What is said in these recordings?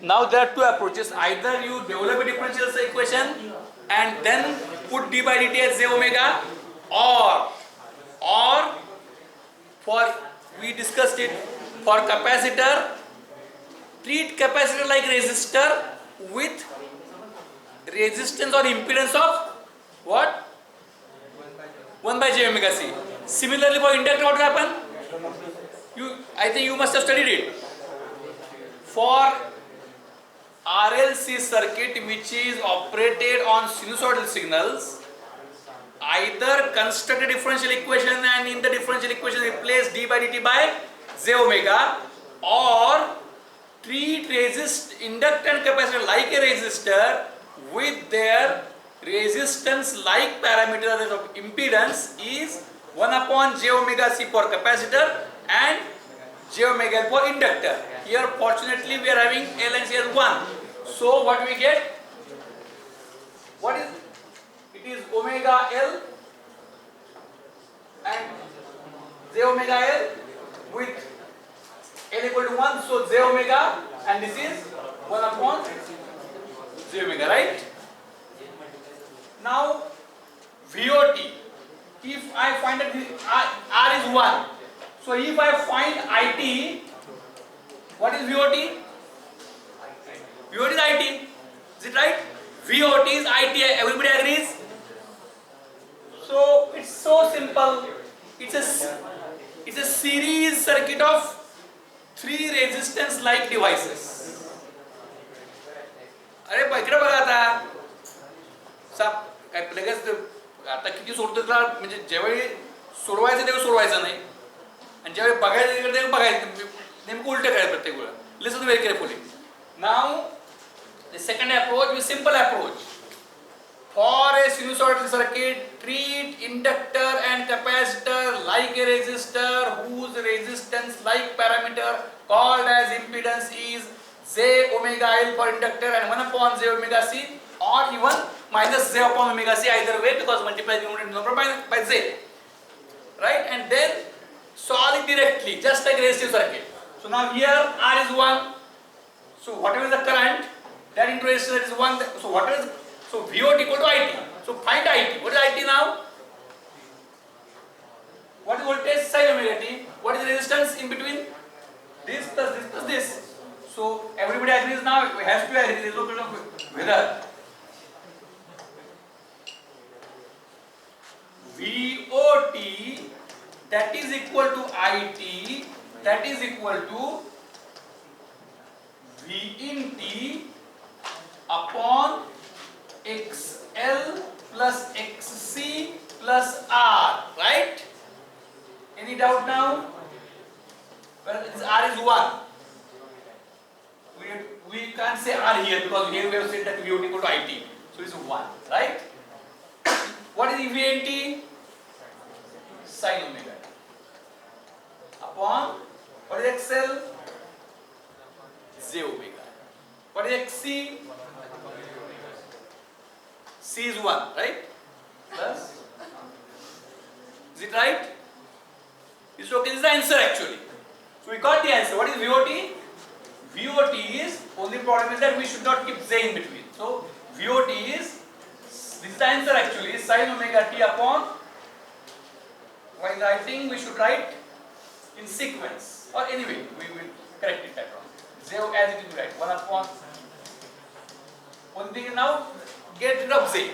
Now there are two approaches. Either you develop a differential equation and then put d by dt as j omega, or for we discussed it for capacitor, treat capacitor like resistor with resistance or impedance of what? 1 by j omega c. Similarly for inductor, what will happen? I think you must have studied it. For RLC circuit which is operated on sinusoidal signals, either construct a differential equation and in the differential equation replace d by dt by j omega, or treat inductor and capacitor like a resistor with their resistance like parameter of impedance is 1 upon j omega c for capacitor and j omega L for inductor. Here fortunately we are having L and C as 1. So what we get? What is it? Is omega L and j omega L with L equal to 1. So j omega and this is 1 upon j omega, right? Now VOT, if I find that R is 1, so if I find IT, what is VOT? VOT is IT, is it right? VOT is IT, everybody agrees? So it's so simple. It's a series circuit of 3 resistance like devices. अरे इकडे बघा आता shop काय लगेच आता किती सोडतो तुला, म्हणजे ज्यावेळी सोडवायचं तेव्हा सोडवायचं नाही आणि ज्यावेळी बघायचं तिकडे बघायचं, नेमकं उलटं करायचं प्रत्येक वेळा. Listen very carefully. Now the second approach is simple approach. For a sinusoidal circuit, treat inductor and capacitor like a resistor whose resistance like parameter called as impedance is j omega L for inductor and 1 upon j omega c, or even minus j upon omega c, either way, because multiply the numerator number by j, right? And then solve it directly just like resistive circuit. So now here R is 1, so whatever is the current that into resistor is 1, so whatever is, so VOT equal to IT. So find IT. What is IT now? What is voltage? Sin omega t. What is the resistance in between? This plus this plus this. So everybody agrees now. It has to agree. There is no question of whether. VOT that is equal to IT that is equal to V in T upon XL plus XC plus R, right? Any doubt now? Well, this R is 1. We can't say R here because here we have said that VOT equal to IT. So it's 1, right? What is VNT? Sin omega upon what is XL? J omega. What is XC? C is 1, right? Plus, is it right? Is it okay? This is the answer actually. So we got the answer. What is VOT? VOT is, only problem is that we should not keep J in between. So VOT is, this is the answer actually, sin omega t upon, while writing we should write in sequence, or anyway we will correct it later on. J as it is right, 1 upon, one thing now, get rid of Z.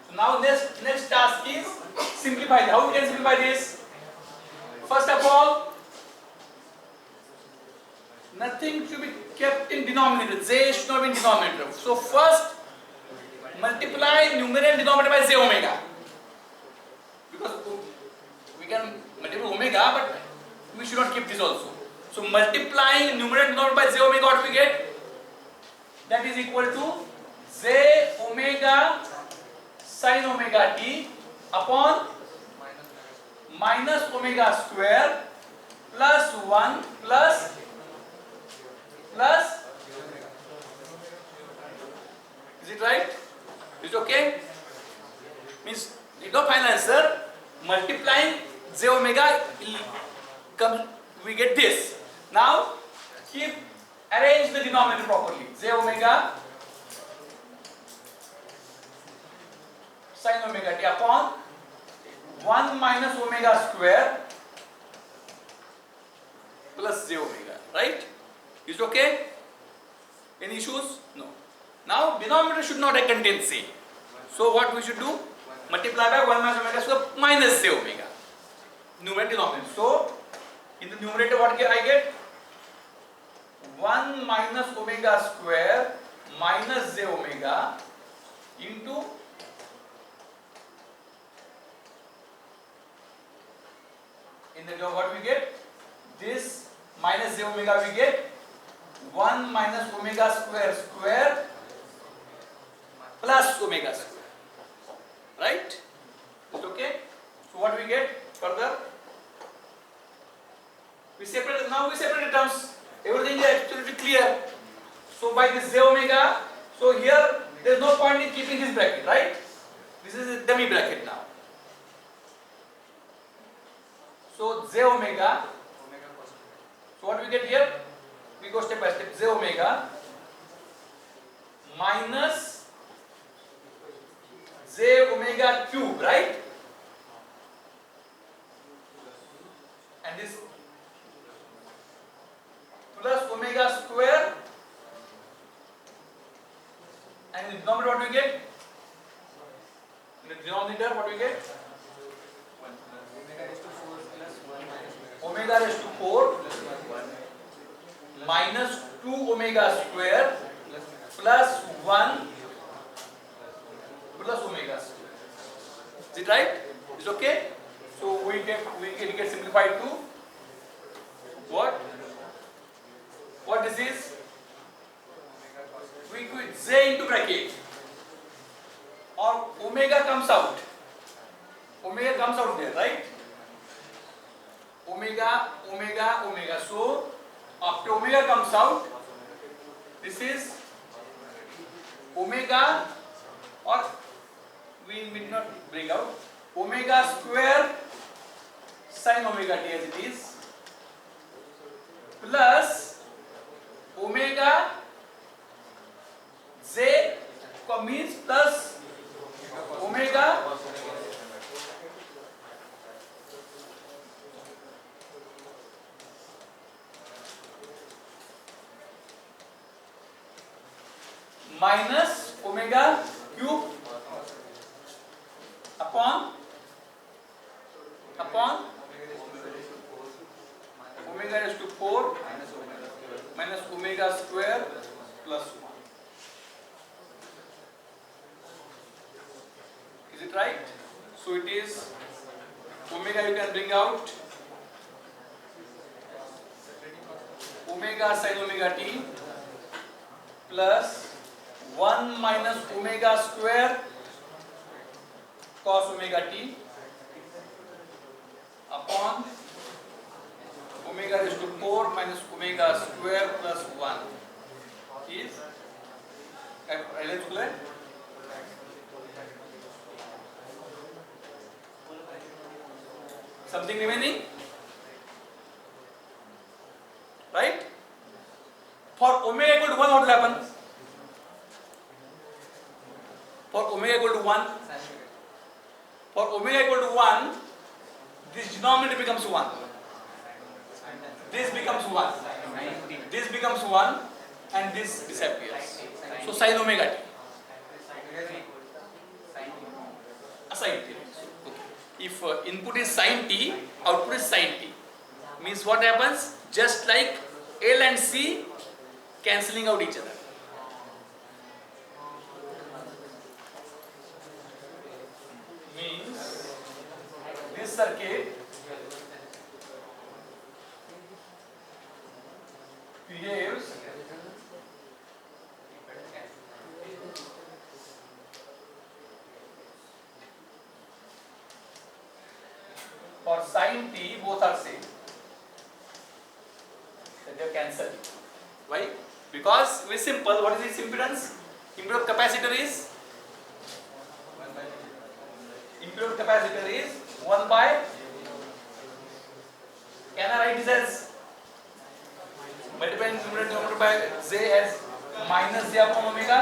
So now next task is simplify. How we can simplify this? First of all, nothing should be kept in denominator. J should not be in denominator. So first multiply numerator and denominator by j omega. Because we can multiply omega, but we should not keep this also. So multiplying numerator and denominator by j omega, what we get? That is equal to j omega sin omega t upon minus omega square plus 1 plus is it right? Is it okay? Means you don't final answer. Multiplying j omega come, we get this. Now keep arrange the denominator properly. J omega sin omega t upon 1 minus omega square plus j omega, right? Is it okay? Any issues? No. Now denominator should not contain c. So what we should do? Multiply by 1 minus omega square minus j omega. Numerator denominator. So in the numerator what I get? 1 minus omega square minus j omega into in the what we get? This minus j omega we get 1 minus omega square plus omega square. Right? Is it okay? So what we get further? We separate the terms. Everything is absolutely clear. So by this j omega, so here there is no point in keeping this bracket, right? This is a dummy bracket now. So j omega. So what we get here? We go step by step. J omega minus j omega cube, right? And this plus omega square, and in the denominator what we get? In the denominator what we get? Omega raised to 4 minus 2 omega square plus 1 plus omega square. Is it right? Is it okay? So we get simplified to what? What this is? We put j into bracket or omega comes out. Omega comes out there, right? Omega, omega, omega. So after omega comes out, this is omega, or we will not bring out omega square sin omega t as it is plus omega j means plus omega minus omega cube upon omega raised to 4 minus omega square plus 1. Is it right? So it is omega you can bring out omega sin omega t plus 1 minus omega square cos omega t upon omega raised to 4 minus omega square plus 1 is clear? Something remaining? Right? For omega equal to 1, what will happen? For omega equal to 1, for omega equal to 1, this denominator becomes 1. This becomes 1. This becomes 1 and this disappears. So sin omega t. Sin t. If input is sin t, output is sin t. Means what happens? Just like L and C cancelling out each other. Means this circuit behaves for sin t, both are same. Then they are cancelled. Why? Because very simple. What is its impedance? Impedance of capacitor is capacitor is 1 by, can I write this as multiplying numerator denominator by J as minus J upon omega.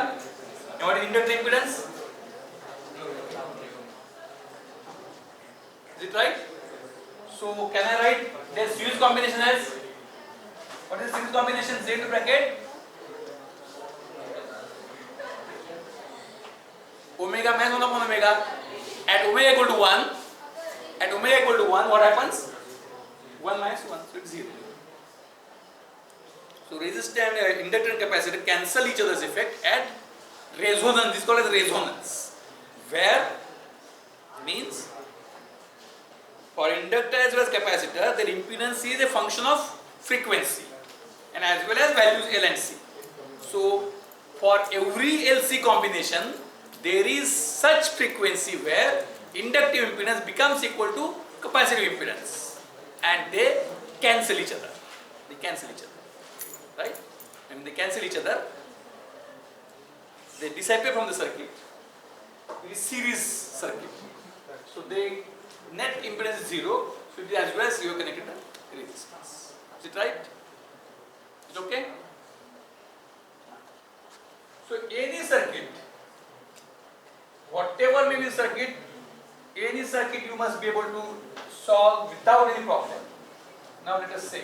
And what is inductor impedance? Is it right? So can I write their series combination as, what is series combination? Z into bracket omega minus 1 upon omega. At omega equal to 1, what happens? 1 minus 1, so it's 0. So resistor and inductor and capacitor cancel each other's effect at resonance. This is called as resonance, where means for inductor as well as capacitor, their impedance is a function of frequency and as well as values L and C. So for every LC combination, there is such frequency where inductive impedance becomes equal to capacitive impedance, and they cancel each other. Right? And when they cancel each other, they disappear from the circuit. It is series circuit. So they net impedance is 0. So it is as well as you are connected to resistance. Is it right? Is it okay? So any circuit, whatever may be circuit, any circuit you must be able to solve without any problem. Now let us say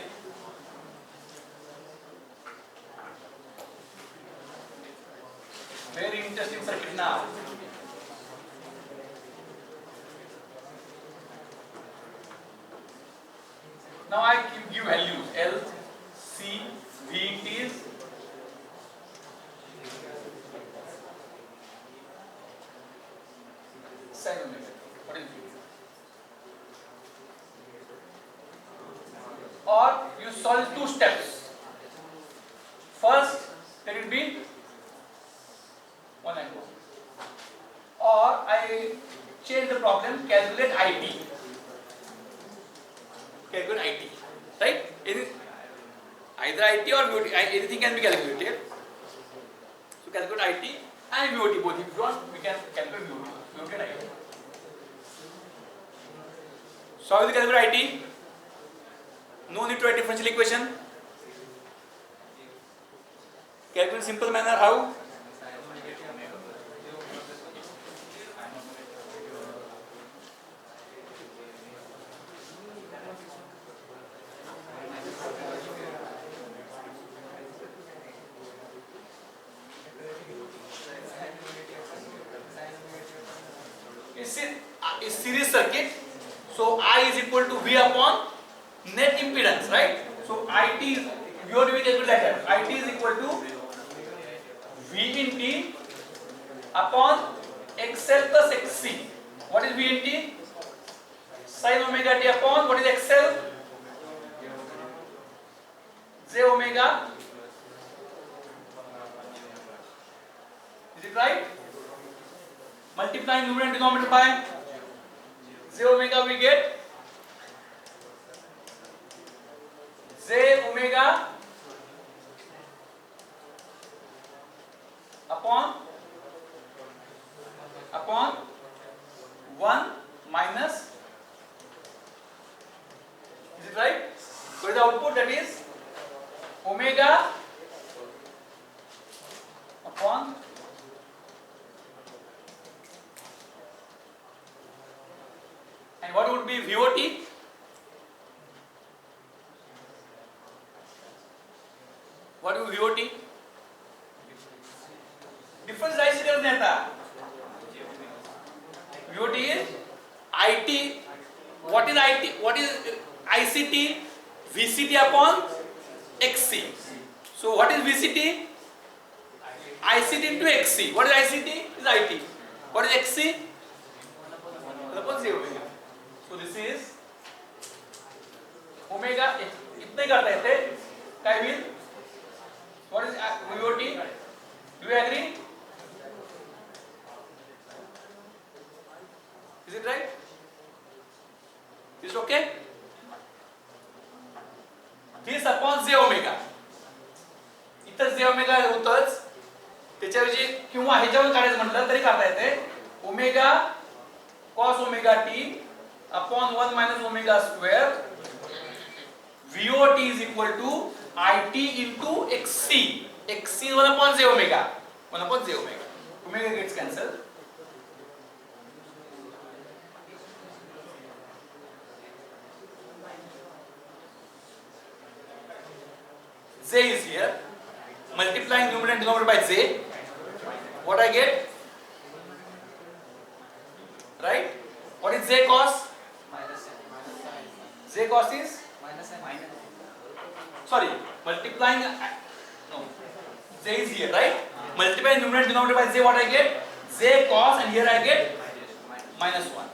very interesting circuit now. Now I give values L, C, V T's, sin omega. What is V? Or you solve two steps. First, let it be 1 and 2. Or I change the problem, calculate IT. Calculate IT. Right? Either IT or VOT, anything can be calculated. So calculate IT and VOT both. If you want, we can calculate VOT and IT. So how will you calculate IT? No need to write differential equation. Calculate in simple manner. How? It's series circuit. So I is equal to V upon net impedance, right? So IT is, you have to be calculated like that. IT is equal to V in T upon XL plus XC. What is V in T? Sin omega T upon what is XL? J omega. Is it right? Multiplying numerator and denominator by J omega, we get J omega upon 1 minus, is it right? What is the output? That is omega upon and what would be VOT? What would be VOT? Difference ICT doesn't have. VOT is IT. What is IT? What is ICT? VCT upon XC. So what is VCT? ICT into XC. What is ICT? Is IT. What is XC? 1 upon 0. So this is omega. इतने करते थे. I will. What is VOT? Do you agree? Is it right? Is it okay? This upon J omega. इथं J omega होतच. त्याच्याऐवजी किंवा ह्याच्यावर काढायचं म्हटलं तरी काढता येते. Omega cos omega t upon 1 minus omega square. VOT is equal to IT into XC. XC is 1 upon j omega. 1 upon j omega. Omega gets cancelled. J is here. Multiplying numerator and denominator by j. What I get? Right? What is j cos? J cos is? Sorry, multiplying, no, j is here, right? Multiplying numerator and denominator by j, what I get? J cos, and here I get minus 1.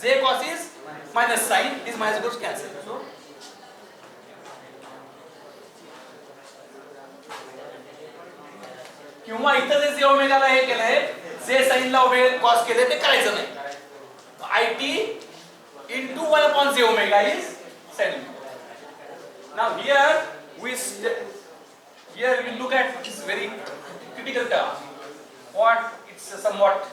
J cos is minus sign, this minus goes cancel. So, किंवा इथं जे j ओमेगाला हे केलंय, j sin ला omega cos केले ते करायचं नाही. IT into 1 upon j omega is sin omega. Now here we look at this very critical term. What it's a somewhat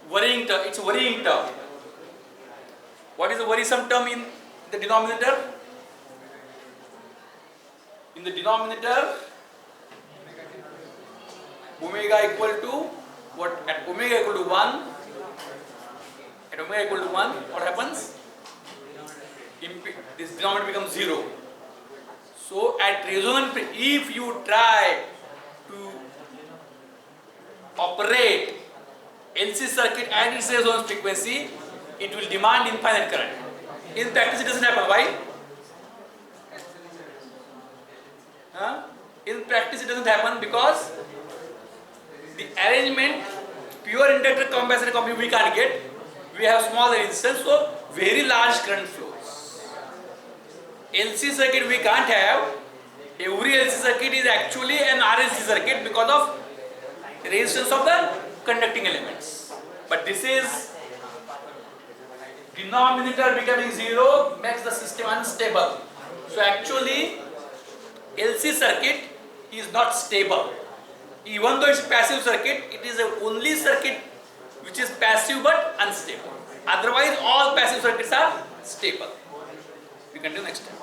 worrying term. It's a worrying term. What is the worrisome term in the denominator? In the denominator, omega equal to what? At omega equal to 1. At omega equal to 1, what happens? This denominator becomes 0. So at resonant, if you try to operate LC circuit at its resonance frequency, it will demand infinite current. In practice it doesn't happen. Why? In practice it doesn't happen because the arrangement, pure inductor capacitor combination we can't get. We have small resistance, so very large current flows. LC circuit we can't have. Every LC circuit is actually an RLC circuit because of resistance of the conducting elements. But this is denominator becoming 0 makes the system unstable. So actually LC circuit is not stable. Even though it's passive circuit, it is the only circuit which is passive but unstable. Otherwise all passive circuits are stable. We continue next time.